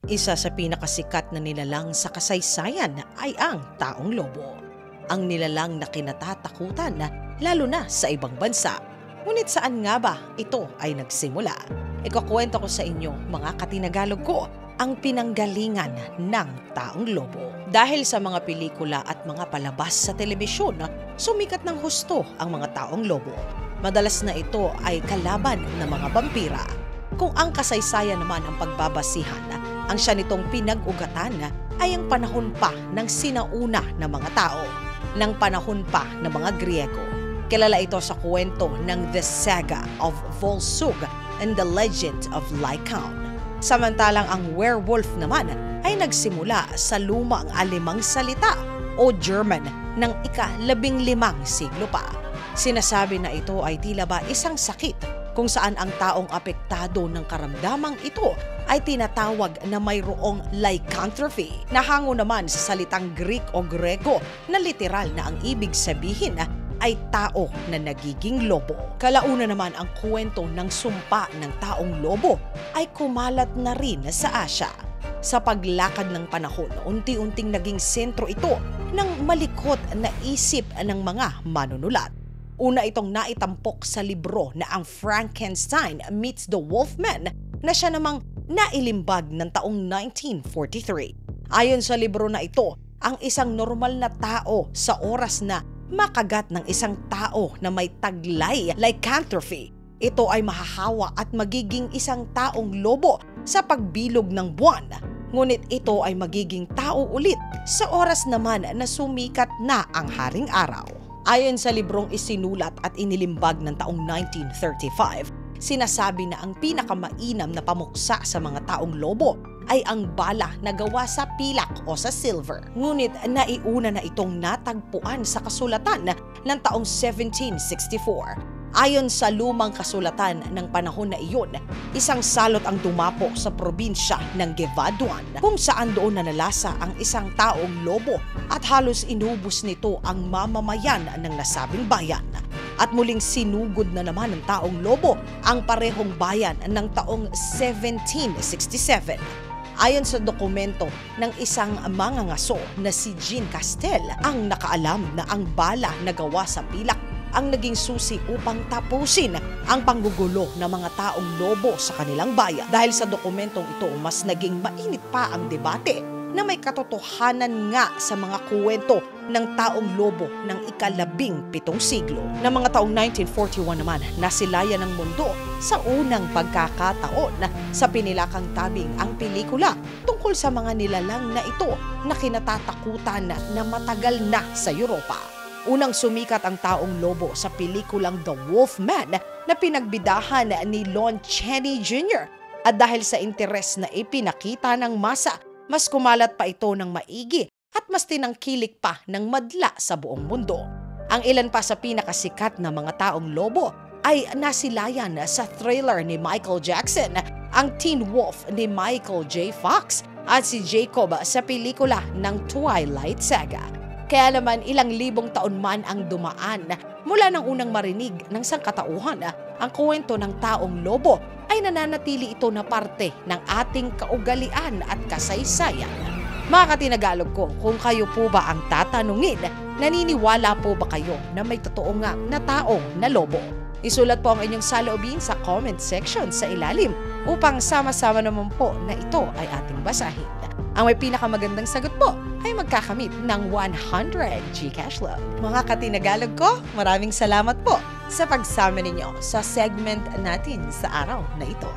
Isa sa pinakasikat na nilalang sa kasaysayan ay ang taong lobo. Ang nilalang na kinatatakutan lalo na sa ibang bansa. Ngunit saan nga ba ito ay nagsimula? Ikukwento ko sa inyo, mga katinagalog ko, ang pinanggalingan ng taong lobo. Dahil sa mga pelikula at mga palabas sa telebisyon, sumikat ng husto ang mga taong lobo. Madalas na ito ay kalaban ng mga vampira. Kung ang kasaysayan naman ang pagbabasihan, ang siya nitong pinag-ugatan ay ang panahon pa ng sinauna na mga tao, ng panahon pa ng mga Griego. Kilala ito sa kwento ng The Saga of Volsung and the Legend of Lycaon. Samantalang ang werewolf naman ay nagsimula sa lumang alemang salita o German ng ika-15 siglo pa. Sinasabi na ito ay tila ba isang sakit kung saan ang taong apektado ng karamdamang ito ay tinatawag na mayroong lycanthropy, na hango naman sa salitang Greek o Grego na literal na ang ibig sabihin ay tao na nagiging lobo. Kalauna naman ang kwento ng sumpa ng taong lobo ay kumalat na rin sa Asya. Sa paglakad ng panahon, unti-unting naging sentro ito ng malikot na isip ng mga manunulat. Una itong naitampok sa libro na ang Frankenstein Meets the Wolfman na siya namang nailimbag ng taong 1943. Ayon sa libro na ito, ang isang normal na tao sa oras na makagat ng isang tao na may taglay lycanthropy, ito ay mahahawa at magiging isang taong lobo sa pagbilog ng buwan. Ngunit ito ay magiging tao ulit sa oras naman na sumikat na ang haring araw. Ayon sa librong isinulat at inilimbag ng taong 1935, sinasabi na ang pinakamainam na pamuksa sa mga taong lobo ay ang bala na gawa sa pilak o sa silver. Ngunit naiuna na itong natagpuan sa kasulatan ng taong 1764. Ayon sa lumang kasulatan ng panahon na iyon, isang salot ang dumapo sa probinsya ng Gevaduan kung saan doon nanalasa ang isang taong lobo at halos inubos nito ang mamamayan ng nasabing bayan. At muling sinugod na naman ng taong lobo ang parehong bayan ng taong 1767. Ayon sa dokumento ng isang mangangaso na si Jean Castel, ang nakaalam na ang bala na gawa sa pilak ang naging susi upang tapusin ang panggugulo ng mga taong lobo sa kanilang bayan. Dahil sa dokumentong ito, mas naging mainit pa ang debate na may katotohanan nga sa mga kuwento ng taong lobo ng ika-17 siglo. Na mga taong 1941 naman, nasilayan ng mundo sa unang pagkakataon sa pinilakang tabing ang pelikula tungkol sa mga nilalang na ito na kinatatakutan na matagal na sa Europa. Unang sumikat ang taong lobo sa pelikulang The Wolfman na pinagbidahan ni Lon Chaney Jr. At dahil sa interes na ipinakita ng masa, mas kumalat pa ito ng maigi at mas tinangkilik pa ng madla sa buong mundo. Ang ilan pa sa pinakasikat na mga taong lobo ay nasilayan sa thriller ni Michael Jackson, ang Teen Wolf ni Michael J. Fox at si Jacob sa pelikula ng Twilight Saga. Kaya naman ilang libong taon man ang dumaan mula nang unang marinig ng sangkatauhan ang kwento ng taong lobo, ay nananatili ito na parte ng ating kaugalian at kasaysayan. Mga katinagalog ko, kung kayo po ba ang tatanungin, naniniwala po ba kayo na may totoo nga na taong na lobo? Isulat po ang inyong saloobin sa comment section sa ilalim upang sama-sama naman po na ito ay ating basahin. Ang may pinakamagandang sagot po ay magkakamit ng 100 GCash loan. Mga katinagalog ko, maraming salamat po sa pagsama ninyo sa segment natin sa araw na ito.